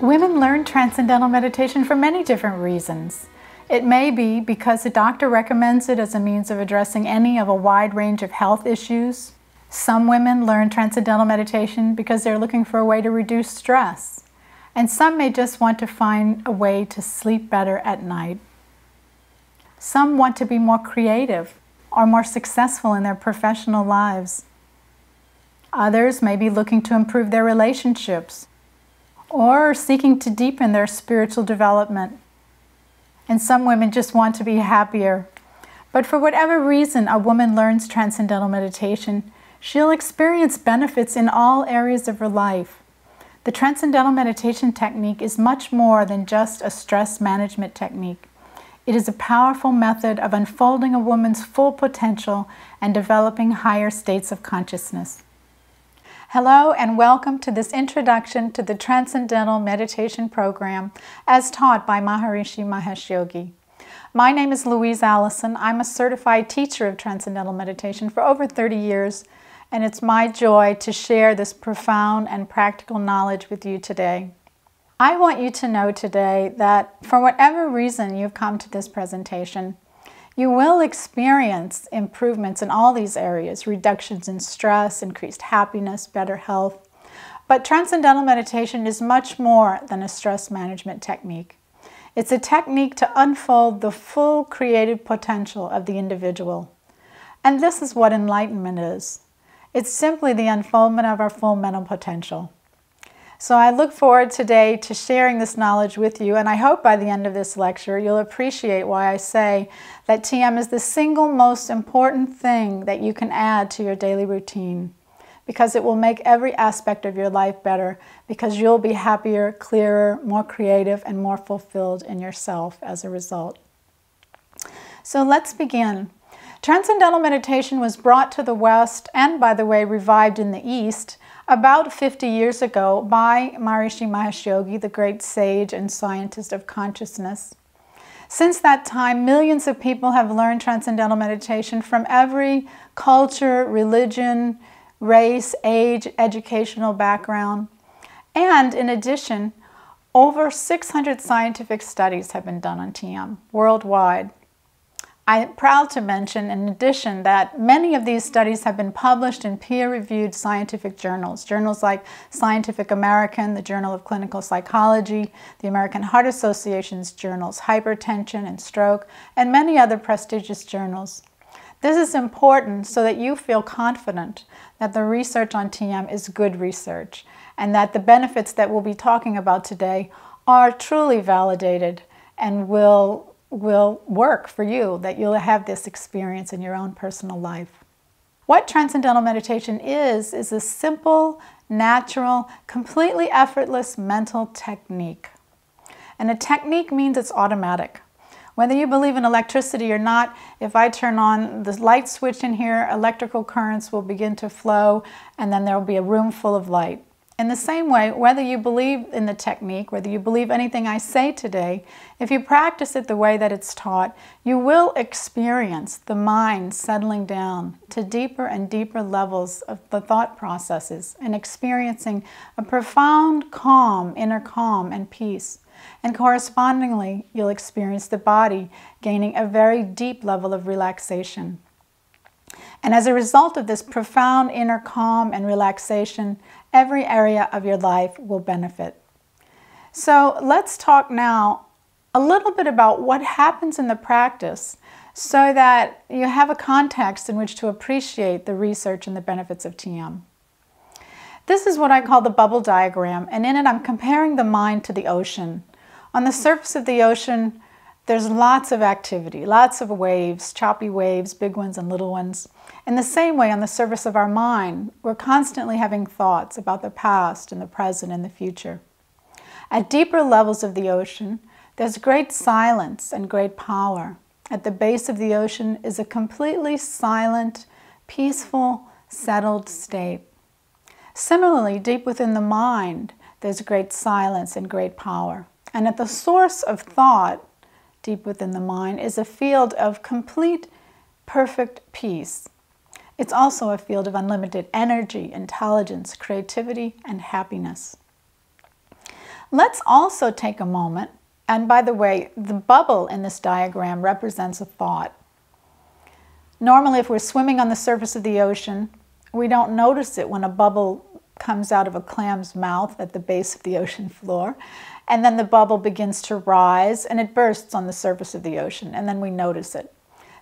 Women learn Transcendental meditation for many different reasons. It may be because the doctor recommends it as a means of addressing any of a wide range of health issues. Some women learn Transcendental meditation because they're looking for a way to reduce stress. And some may just want to find a way to sleep better at night. Some want to be more creative or more successful in their professional lives. Others may be looking to improve their relationships or seeking to deepen their spiritual development. And some women just want to be happier. But for whatever reason a woman learns Transcendental meditation, she'll experience benefits in all areas of her life. The Transcendental meditation technique is much more than just a stress management technique. It is a powerful method of unfolding a woman's full potential and developing higher states of consciousness. Hello and welcome to this introduction to the Transcendental Meditation Program as taught by Maharishi Mahesh Yogi. My name is Louise Allison. I'm a certified teacher of Transcendental Meditation for over 30 years, and it's my joy to share this profound and practical knowledge with you today. I want you to know today that for whatever reason you've come to this presentation, you will experience improvements in all these areas, reductions in stress, increased happiness, better health. But Transcendental meditation is much more than a stress management technique. It's a technique to unfold the full creative potential of the individual. And this is what enlightenment is. It's simply the unfoldment of our full mental potential. So I look forward today to sharing this knowledge with you, and I hope by the end of this lecture you'll appreciate why I say that TM is the single most important thing that you can add to your daily routine, because it will make every aspect of your life better, because you'll be happier, clearer, more creative, and more fulfilled in yourself as a result. So let's begin. Transcendental meditation was brought to the West, and by the way, revived in the East, about 50 years ago by Maharishi Mahesh Yogi, the great sage and scientist of consciousness. Since that time, millions of people have learned Transcendental meditation from every culture, religion, race, age, educational background. And in addition, over 600 scientific studies have been done on TM worldwide. I'm proud to mention, in addition, that many of these studies have been published in peer-reviewed scientific journals. Journals like Scientific American, the Journal of Clinical Psychology, the American Heart Association's journals, Hypertension and Stroke, and many other prestigious journals. This is important so that you feel confident that the research on TM is good research, and that the benefits that we'll be talking about today are truly validated and will work for you, that you'll have this experience in your own personal life. What Transcendental meditation is a simple, natural, completely effortless mental technique. And a technique means it's automatic. Whether you believe in electricity or not, if I turn on the light switch in here, electrical currents will begin to flow, and then there will be a room full of light. In the same way, whether you believe in the technique, whether you believe anything I say today, if you practice it the way that it's taught, you will experience the mind settling down to deeper and deeper levels of the thought processes and experiencing a profound calm, inner calm and peace. And correspondingly, you'll experience the body gaining a very deep level of relaxation. And as a result of this profound inner calm and relaxation, every area of your life will benefit. So let's talk now a little bit about what happens in the practice so that you have a context in which to appreciate the research and the benefits of TM. This is what I call the bubble diagram, and in it I'm comparing the mind to the ocean. On the surface of the ocean, there's lots of activity, lots of waves, choppy waves, big ones and little ones. In the same way, on the surface of our mind, we're constantly having thoughts about the past and the present and the future. At deeper levels of the ocean, there's great silence and great power. At the base of the ocean is a completely silent, peaceful, settled state. Similarly, deep within the mind, there's great silence and great power. And at the source of thought, deep within the mind, is a field of complete, perfect peace. It's also a field of unlimited energy, intelligence, creativity, and happiness. Let's also take a moment, and by the way, the bubble in this diagram represents a thought. Normally, if we're swimming on the surface of the ocean, we don't notice it when a bubble comes out of a clam's mouth at the base of the ocean floor, and then the bubble begins to rise and it bursts on the surface of the ocean, and then we notice it.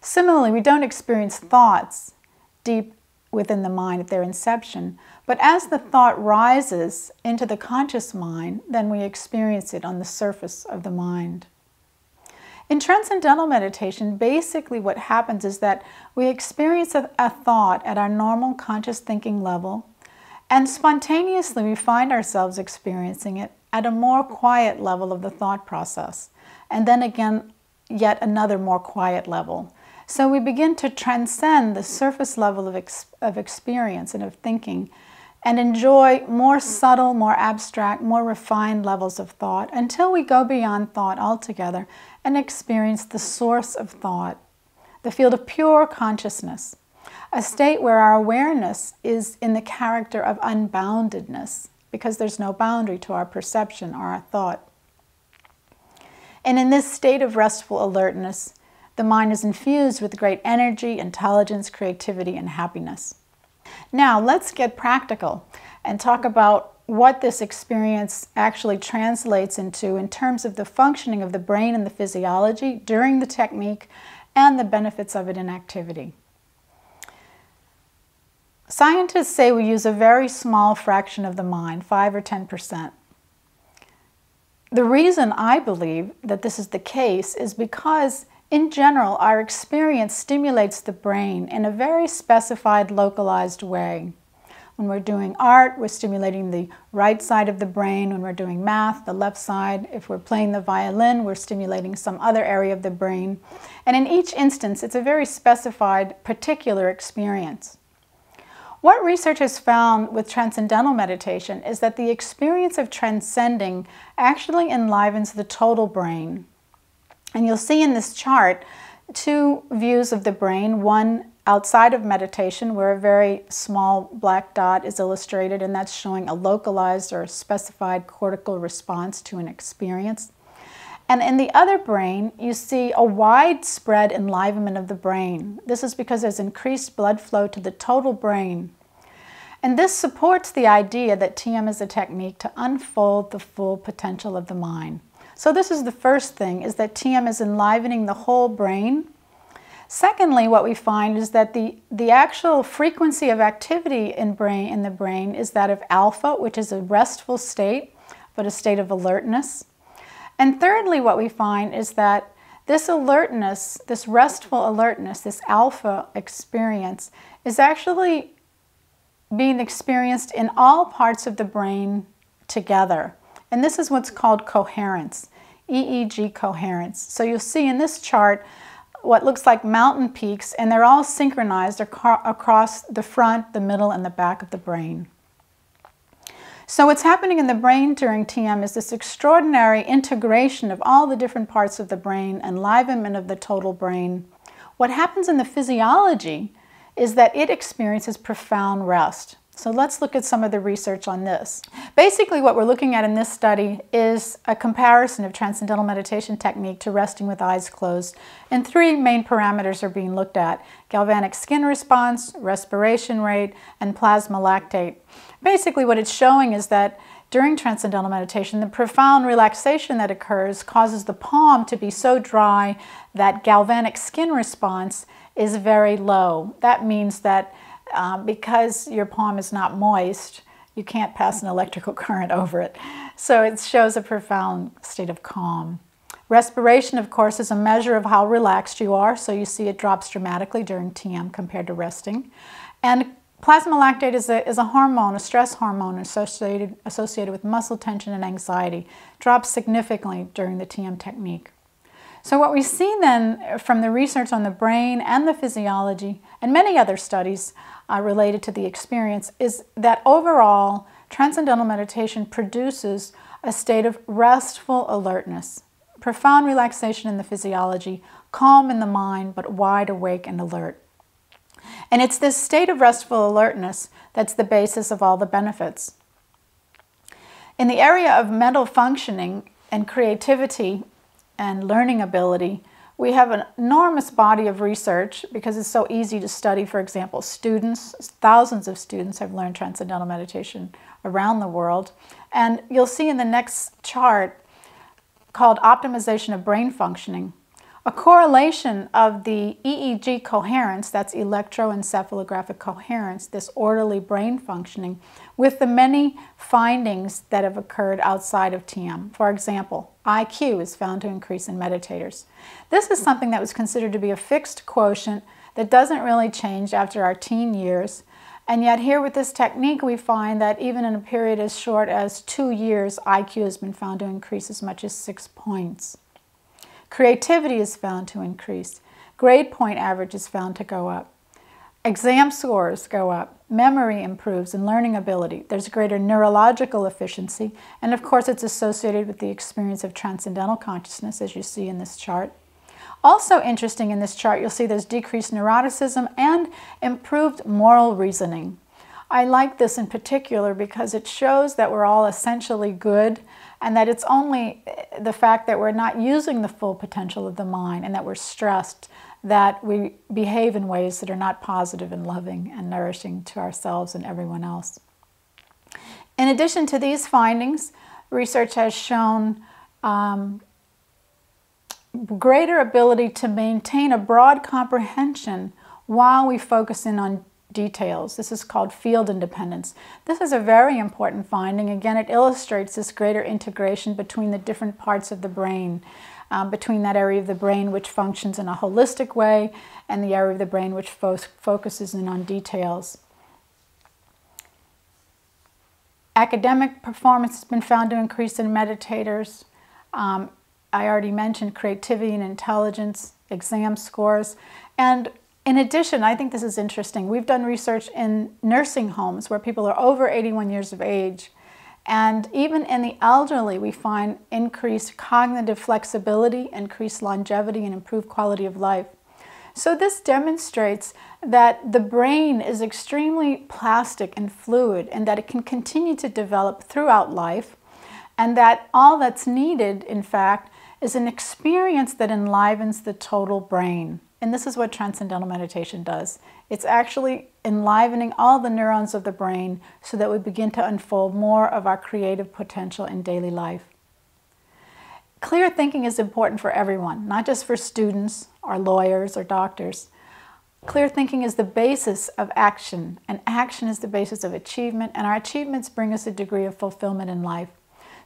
Similarly, we don't experience thoughts deep within the mind at their inception, but as the thought rises into the conscious mind, then we experience it on the surface of the mind. In Transcendental meditation, basically what happens is that we experience a thought at our normal conscious thinking level, and spontaneously we find ourselves experiencing it at a more quiet level of the thought process, and then again, yet another more quiet level. So we begin to transcend the surface level of experience and of thinking and enjoy more subtle, more abstract, more refined levels of thought until we go beyond thought altogether and experience the source of thought, the field of pure consciousness, a state where our awareness is in the character of unboundedness because there's no boundary to our perception or our thought. And in this state of restful alertness, the mind is infused with great energy, intelligence, creativity, and happiness. Now, let's get practical and talk about what this experience actually translates into in terms of the functioning of the brain and the physiology during the technique and the benefits of it in activity. Scientists say we use a very small fraction of the mind, 5 or 10%. The reason I believe that this is the case is because in general, our experience stimulates the brain in a very specified, localized way. When we're doing art, we're stimulating the right side of the brain. When we're doing math, the left side. If we're playing the violin, we're stimulating some other area of the brain. And in each instance, it's a very specified, particular experience. What research has found with Transcendental meditation is that the experience of transcending actually enlivens the total brain. And you'll see in this chart two views of the brain, one outside of meditation where a very small black dot is illustrated, and that's showing a localized or specified cortical response to an experience. And in the other brain, you see a widespread enlivenment of the brain. This is because there's increased blood flow to the total brain. And this supports the idea that TM is a technique to unfold the full potential of the mind. So this is the first thing, is that TM is enlivening the whole brain. Secondly, what we find is that the actual frequency of activity in the brain is that of alpha, which is a restful state, but a state of alertness. And thirdly, what we find is that this alertness, this restful alertness, this alpha experience, is actually being experienced in all parts of the brain together. And this is what's called coherence, EEG coherence. So you'll see in this chart what looks like mountain peaks, and they're all synchronized across the front, the middle, and the back of the brain. So what's happening in the brain during TM is this extraordinary integration of all the different parts of the brain, enlivenment of the total brain. What happens in the physiology is that it experiences profound rest. So let's look at some of the research on this. Basically, what we're looking at in this study is a comparison of Transcendental meditation technique to resting with eyes closed. And three main parameters are being looked at: galvanic skin response, respiration rate, and plasma lactate. Basically, what it's showing is that during Transcendental meditation, the profound relaxation that occurs causes the palm to be so dry that galvanic skin response is very low. That means that because your palm is not moist, you can't pass an electrical current over it. So it shows a profound state of calm. Respiration, of course, is a measure of how relaxed you are, so you see it drops dramatically during TM compared to resting. And plasma lactate is a hormone, a stress hormone associated with muscle tension and anxiety. Drops significantly during the TM technique. So what we see then from the research on the brain and the physiology and many other studies related to the experience is that overall Transcendental meditation produces a state of restful alertness, profound relaxation in the physiology, calm in the mind, but wide awake and alert. And it's this state of restful alertness that's the basis of all the benefits. In the area of mental functioning and creativity and learning ability, we have an enormous body of research because it's so easy to study. For example, students, thousands of students have learned Transcendental Meditation around the world. And you'll see in the next chart called Optimization of Brain Functioning, a correlation of the EEG coherence, that's electroencephalographic coherence, this orderly brain functioning, with the many findings that have occurred outside of TM. For example, IQ is found to increase in meditators. This is something that was considered to be a fixed quotient that doesn't really change after our teen years. And yet here with this technique, we find that even in a period as short as 2 years, IQ has been found to increase as much as 6 points. Creativity is found to increase. Grade point average is found to go up. Exam scores go up. Memory improves and learning ability. There's greater neurological efficiency. And of course, it's associated with the experience of transcendental consciousness, as you see in this chart. Also interesting in this chart, you'll see there's decreased neuroticism and improved moral reasoning. I like this in particular because it shows that we're all essentially good, and that it's only the fact that we're not using the full potential of the mind and that we're stressed that we behave in ways that are not positive and loving and nourishing to ourselves and everyone else. In addition to these findings, research has shown greater ability to maintain a broad comprehension while we focus in on details. This is called field independence. This is a very important finding. Again, it illustrates this greater integration between the different parts of the brain, between that area of the brain which functions in a holistic way and the area of the brain which focuses in on details. Academic performance has been found to increase in meditators. I already mentioned creativity and intelligence, exam scores, and in addition, I think this is interesting. We've done research in nursing homes where people are over 81 years of age. And even in the elderly, we find increased cognitive flexibility, increased longevity, and improved quality of life. So this demonstrates that the brain is extremely plastic and fluid, and that it can continue to develop throughout life, and that all that's needed, in fact, is an experience that enlivens the total brain. And this is what Transcendental Meditation does. It's actually enlivening all the neurons of the brain so that we begin to unfold more of our creative potential in daily life. Clear thinking is important for everyone, not just for students or lawyers or doctors. Clear thinking is the basis of action, and action is the basis of achievement, and our achievements bring us a degree of fulfillment in life.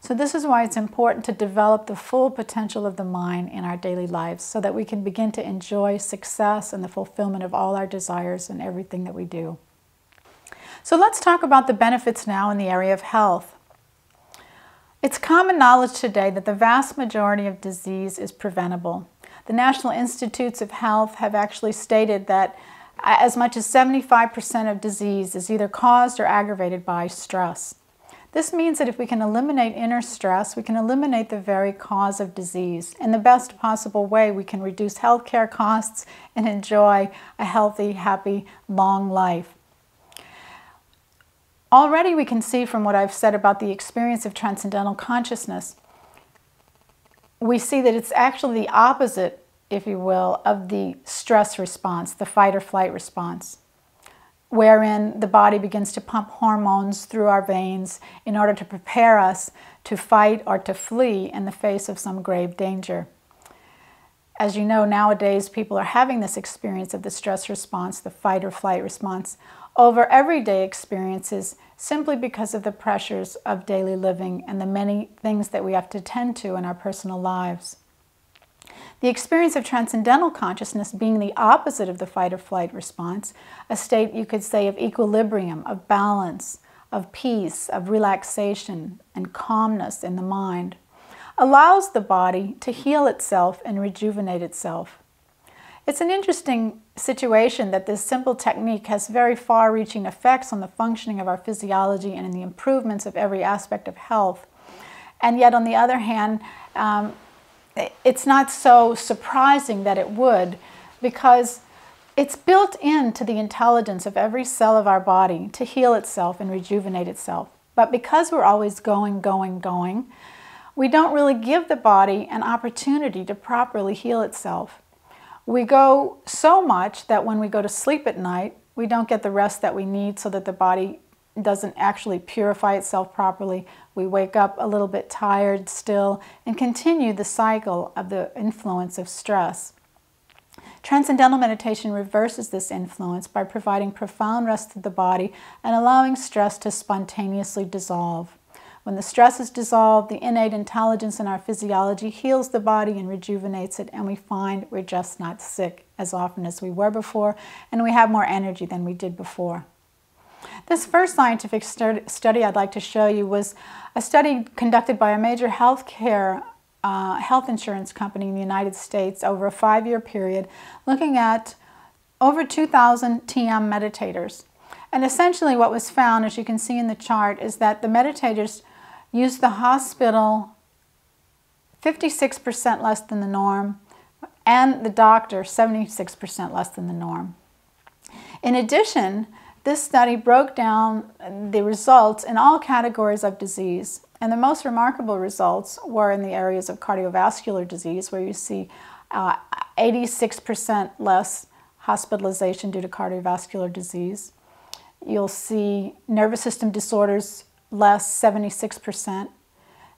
So this is why it's important to develop the full potential of the mind in our daily lives so that we can begin to enjoy success and the fulfillment of all our desires in everything that we do. So let's talk about the benefits now in the area of health. It's common knowledge today that the vast majority of disease is preventable. The National Institutes of Health have actually stated that as much as 75% of disease is either caused or aggravated by stress. This means that if we can eliminate inner stress, we can eliminate the very cause of disease. In the best possible way, we can reduce healthcare costs and enjoy a healthy, happy, long life. Already we can see from what I've said about the experience of transcendental consciousness, we see that it's actually the opposite, if you will, of the stress response, the fight or flight response, wherein the body begins to pump hormones through our veins in order to prepare us to fight or to flee in the face of some grave danger. As you know, nowadays people are having this experience of the stress response, the fight or flight response, over everyday experiences simply because of the pressures of daily living and the many things that we have to tend to in our personal lives. The experience of transcendental consciousness being the opposite of the fight or flight response, a state you could say of equilibrium, of balance, of peace, of relaxation and calmness in the mind, allows the body to heal itself and rejuvenate itself. It's an interesting situation that this simple technique has very far-reaching effects on the functioning of our physiology and in the improvements of every aspect of health. And yet, on the other hand, it's not so surprising that it would, because it's built into the intelligence of every cell of our body to heal itself and rejuvenate itself. But because we're always going, we don't really give the body an opportunity to properly heal itself. We go so much that when we go to sleep at night, we don't get the rest that we need so that the body doesn't actually purify itself properly. We wake up a little bit tired still and continue the cycle of the influence of stress. Transcendental meditation reverses this influence by providing profound rest to the body and allowing stress to spontaneously dissolve. When the stress is dissolved, the innate intelligence in our physiology heals the body and rejuvenates it, and we find we're just not sick as often as we were before, and we have more energy than we did before. This first scientific study I'd like to show you was a study conducted by a major health insurance company in the United States over a 5-year period, looking at over 2,000 TM meditators. And essentially what was found, as you can see in the chart, is that the meditators used the hospital 56% less than the norm, and the doctor 76% less than the norm. In addition, this study broke down the results in all categories of disease, and the most remarkable results were in the areas of cardiovascular disease, where you see 86% less hospitalization due to cardiovascular disease. You'll see nervous system disorders less, 76%,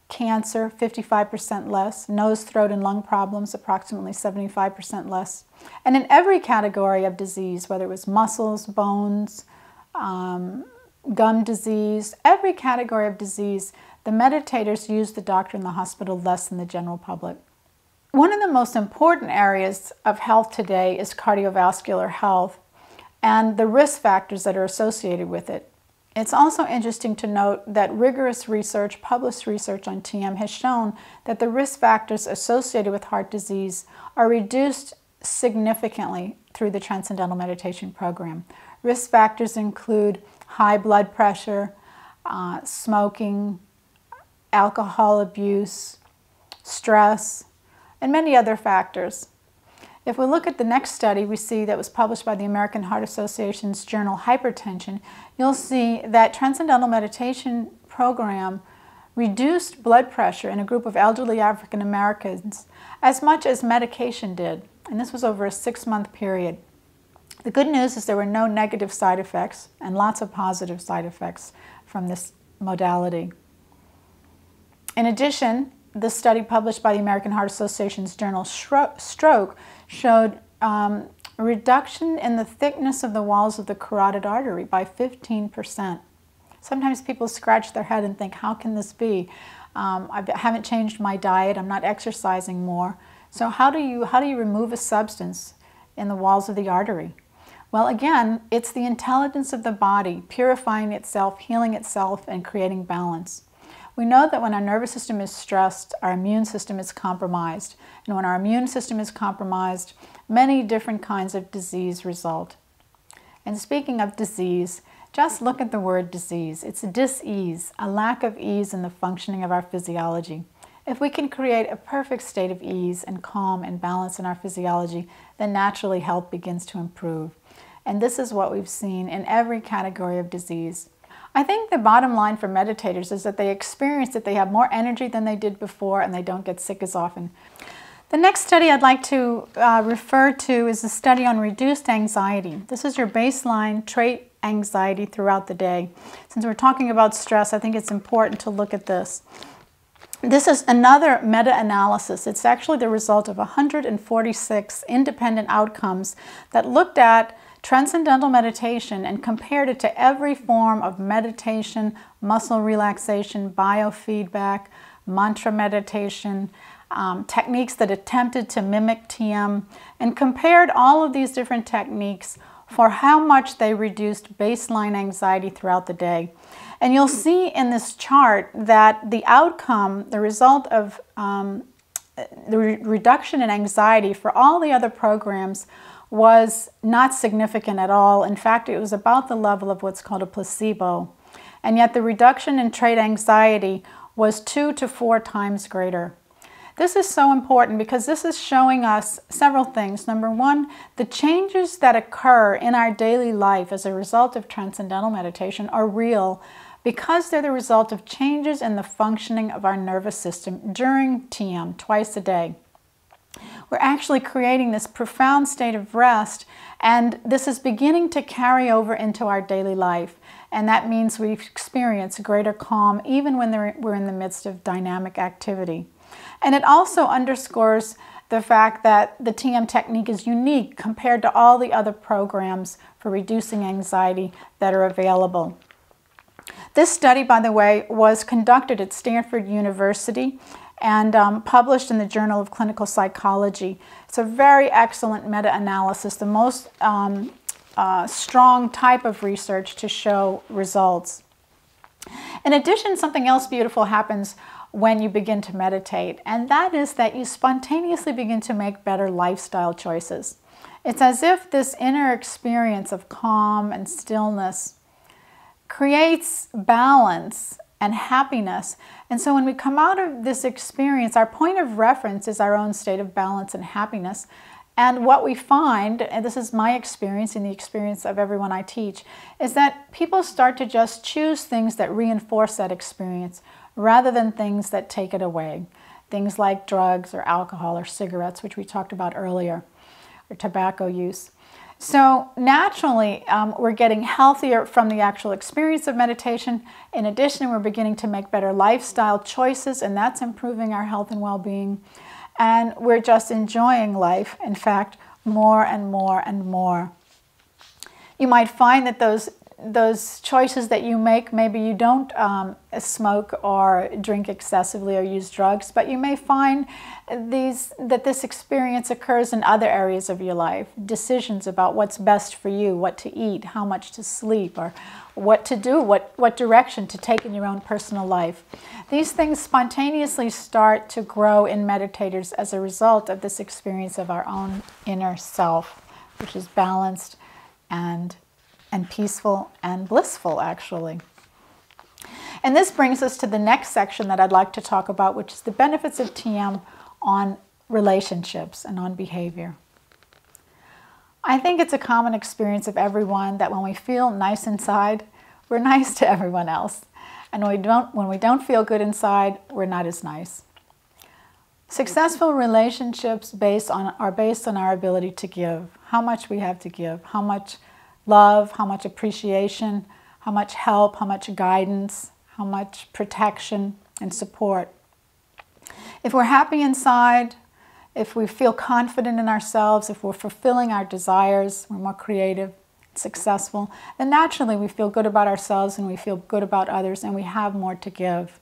cancer 55% less, nose, throat, and lung problems approximately 75% less. And in every category of disease, whether it was muscles, bones, gum disease, every category of disease, the meditators used the doctor in the hospital less than the general public. One of the most important areas of health today is cardiovascular health and the risk factors that are associated with it. It's also interesting to note that rigorous research, published research on TM, has shown that the risk factors associated with heart disease are reduced significantly through the Transcendental Meditation program. Risk factors include high blood pressure, smoking, alcohol abuse, stress, and many other factors. If we look at the next study we see that was published by the American Heart Association's journal Hypertension, you'll see that Transcendental Meditation program reduced blood pressure in a group of elderly African Americans as much as medication did, and this was over a 6-month period. The good news is there were no negative side effects and lots of positive side effects from this modality. In addition, the study published by the American Heart Association's journal Stroke showed a reduction in the thickness of the walls of the carotid artery by 15%. Sometimes people scratch their head and think, how can this be? I haven't changed my diet, I'm not exercising more. So how do you remove a substance in the walls of the artery? Well, again, it's the intelligence of the body purifying itself, healing itself, and creating balance. We know that when our nervous system is stressed, our immune system is compromised. And when our immune system is compromised, many different kinds of disease result. And speaking of disease, just look at the word disease. It's dis-ease, a lack of ease in the functioning of our physiology. If we can create a perfect state of ease and calm and balance in our physiology, then naturally health begins to improve. And this is what we've seen in every category of disease. I think the bottom line for meditators is that they experience that they have more energy than they did before and they don't get sick as often. The next study I'd like to refer to is a study on reduced anxiety. This is your baseline trait anxiety throughout the day. Since we're talking about stress, I think it's important to look at this. This is another meta-analysis. It's actually the result of 146 independent outcomes that looked at Transcendental meditation and compared it to every form of meditation, muscle relaxation, biofeedback, mantra meditation, techniques that attempted to mimic TM, and compared all of these different techniques for how much they reduced baseline anxiety throughout the day. And you'll see in this chart that the outcome, the result of the reduction in anxiety for all the other programs was not significant at all. In fact, it was about the level of what's called a placebo. And yet the reduction in trait anxiety was 2 to 4 times greater. This is so important because this is showing us several things. Number one, the changes that occur in our daily life as a result of Transcendental meditation are real, because they're the result of changes in the functioning of our nervous system during TM, twice a day. We're actually creating this profound state of rest, and this is beginning to carry over into our daily life. And that means we experience greater calm even when we're in the midst of dynamic activity. And it also underscores the fact that the TM technique is unique compared to all the other programs for reducing anxiety that are available. This study, by the way, was conducted at Stanford University and published in the Journal of Clinical Psychology. It's a very excellent meta-analysis, the most strong type of research to show results. In addition, something else beautiful happens when you begin to meditate, and that is that you spontaneously begin to make better lifestyle choices. It's as if this inner experience of calm and stillness creates balance and happiness. And so when we come out of this experience, our point of reference is our own state of balance and happiness. And what we find, and this is my experience and the experience of everyone I teach, is that people start to just choose things that reinforce that experience rather than things that take it away. Things like drugs or alcohol or cigarettes, which we talked about earlier, or tobacco use. So naturally, we're getting healthier from the actual experience of meditation. In addition, we're beginning to make better lifestyle choices, and that's improving our health and well-being. And we're just enjoying life, in fact, more and more and more. You might find that those choices that you make, maybe you don't smoke or drink excessively or use drugs, but you may find that this experience occurs in other areas of your life. Decisions about what's best for you, what to eat, how much to sleep, or what to do, what direction to take in your own personal life. These things spontaneously start to grow in meditators as a result of this experience of our own inner self, which is balanced and peaceful and blissful, actually. And this brings us to the next section that I'd like to talk about, which is the benefits of TM on relationships and on behavior. I think it's a common experience of everyone that when we feel nice inside, we're nice to everyone else. And when we don't feel good inside, we're not as nice. Successful relationships are based on our ability to give, how much we have to give, how much love, how much appreciation, how much help, how much guidance, how much protection and support. If we're happy inside, if we feel confident in ourselves, if we're fulfilling our desires, we're more creative, successful, then naturally we feel good about ourselves and we feel good about others and we have more to give.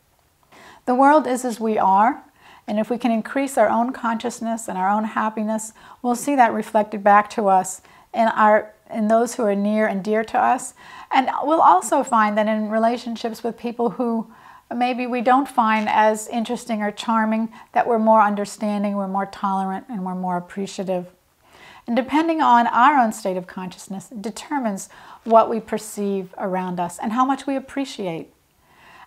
The world is as we are, and if we can increase our own consciousness and our own happiness, we'll see that reflected back to us in those who are near and dear to us. And we'll also find that in relationships with people who maybe we don't find as interesting or charming, that we're more understanding, we're more tolerant, and we're more appreciative. And depending on our own state of consciousness, it determines what we perceive around us and how much we appreciate.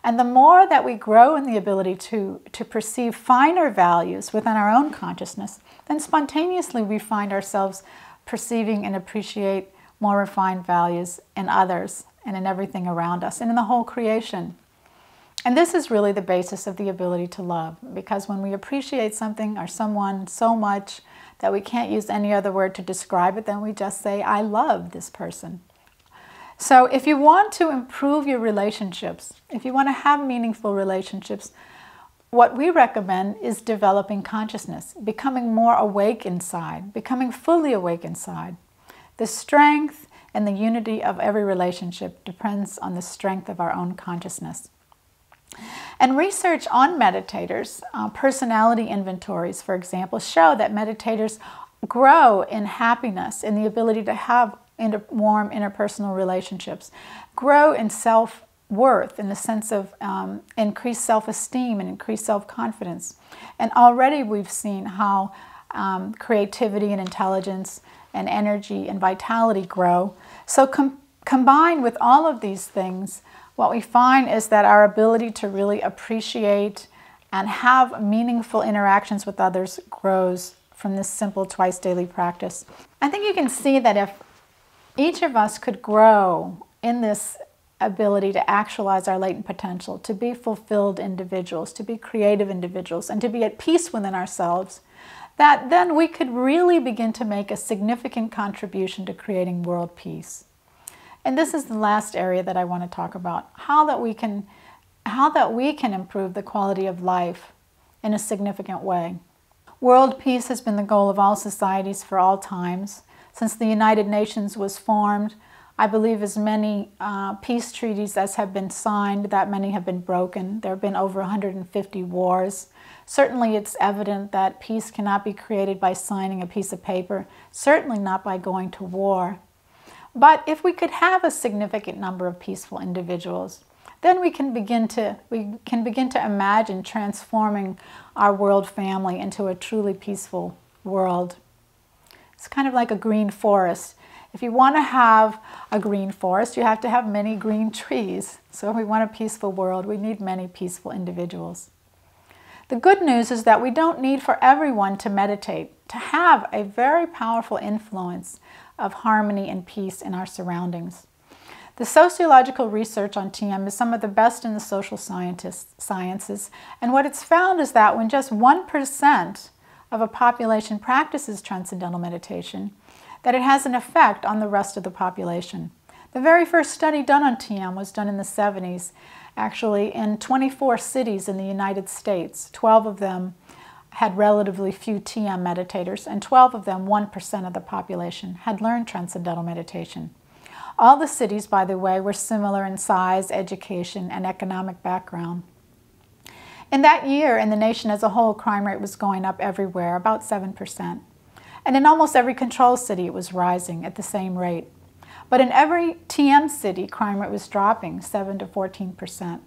And the more that we grow in the ability to perceive finer values within our own consciousness, then spontaneously we find ourselves perceiving and appreciate more refined values in others and in everything around us and in the whole creation. And this is really the basis of the ability to love, because when we appreciate something or someone so much that we can't use any other word to describe it, then we just say, I love this person. So if you want to improve your relationships, if you want to have meaningful relationships, what we recommend is developing consciousness, becoming more awake inside, becoming fully awake inside. The strength and the unity of every relationship depends on the strength of our own consciousness. And research on meditators, personality inventories, for example, show that meditators grow in happiness, in the ability to have warm interpersonal relationships, grow in self-worth, in the sense of increased self-esteem and increased self-confidence. And already we've seen how creativity and intelligence and energy and vitality grow. So combined with all of these things, what we find is that our ability to really appreciate and have meaningful interactions with others grows from this simple twice daily practice. I think you can see that if each of us could grow in this ability to actualize our latent potential, to be fulfilled individuals, to be creative individuals, and to be at peace within ourselves, that then we could really begin to make a significant contribution to creating world peace. And this is the last area that I want to talk about, how that we can improve the quality of life in a significant way. World peace has been the goal of all societies for all times. Since the United Nations was formed, I believe as many peace treaties as have been signed, that many have been broken. There have been over 150 wars. Certainly it's evident that peace cannot be created by signing a piece of paper, certainly not by going to war. But if we could have a significant number of peaceful individuals, then we can begin to imagine transforming our world family into a truly peaceful world. It's kind of like a green forest. If you want to have a green forest, you have to have many green trees. So if we want a peaceful world, we need many peaceful individuals. The good news is that we don't need for everyone to meditate, to have a very powerful influence of harmony and peace in our surroundings. The sociological research on TM is some of the best in the social sciences, and what it's found is that when just 1% of a population practices transcendental meditation, that it has an effect on the rest of the population. The very first study done on TM was done in the 70s, actually in 24 cities in the United States. 12 of them had relatively few TM meditators, and 12 of them, 1% of the population, had learned transcendental meditation. All the cities, by the way, were similar in size, education, and economic background. In that year, in the nation as a whole, crime rate was going up everywhere, about 7%. And in almost every control city, it was rising at the same rate. But in every TM city, crime rate was dropping 7 to 14%.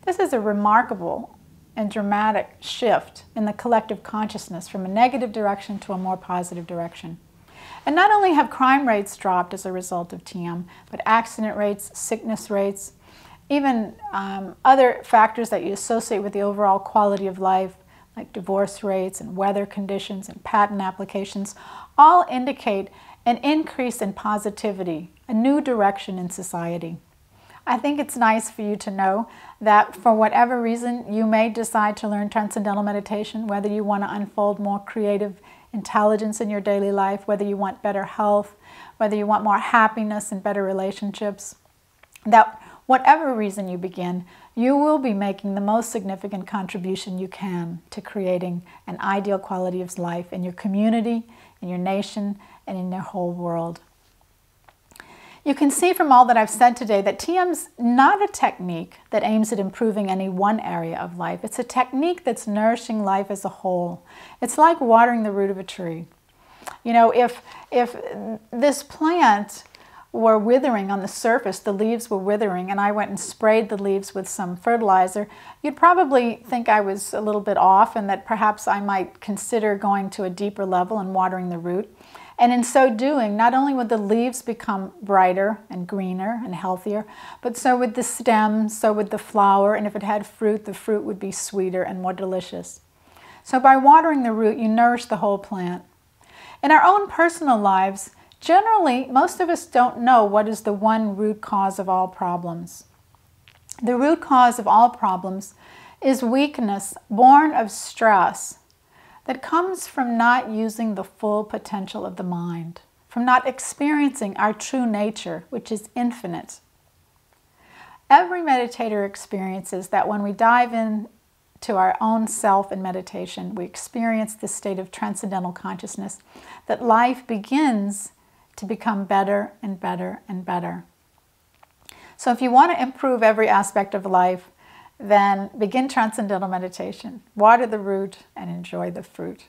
This is a remarkable and dramatic shift in the collective consciousness from a negative direction to a more positive direction. And not only have crime rates dropped as a result of TM, but accident rates, sickness rates, even other factors that you associate with the overall quality of life, like divorce rates and weather conditions and patent applications, all indicate an increase in positivity, a new direction in society. I think it's nice for you to know that for whatever reason you may decide to learn transcendental meditation, whether you want to unfold more creative intelligence in your daily life, whether you want better health, whether you want more happiness and better relationships, that whatever reason you begin, you will be making the most significant contribution you can to creating an ideal quality of life in your community, in your nation, and in your whole world. You can see from all that I've said today that TM's not a technique that aims at improving any one area of life. It's a technique that's nourishing life as a whole. It's like watering the root of a tree. You know, if this plant were withering on the surface, the leaves were withering, and I went and sprayed the leaves with some fertilizer, you'd probably think I was a little bit off and that perhaps I might consider going to a deeper level and watering the root. And in so doing, not only would the leaves become brighter and greener and healthier, but so would the stem, so would the flower, and if it had fruit, the fruit would be sweeter and more delicious. So by watering the root, you nourish the whole plant. In our own personal lives, generally, most of us don't know what is the one root cause of all problems. The root cause of all problems is weakness born of stress that comes from not using the full potential of the mind, from not experiencing our true nature, which is infinite. Every meditator experiences that when we dive into our own self in meditation, we experience this state of transcendental consciousness, that life begins to become better and better and better. So if you want to improve every aspect of life, then begin transcendental meditation, water the root, and enjoy the fruit.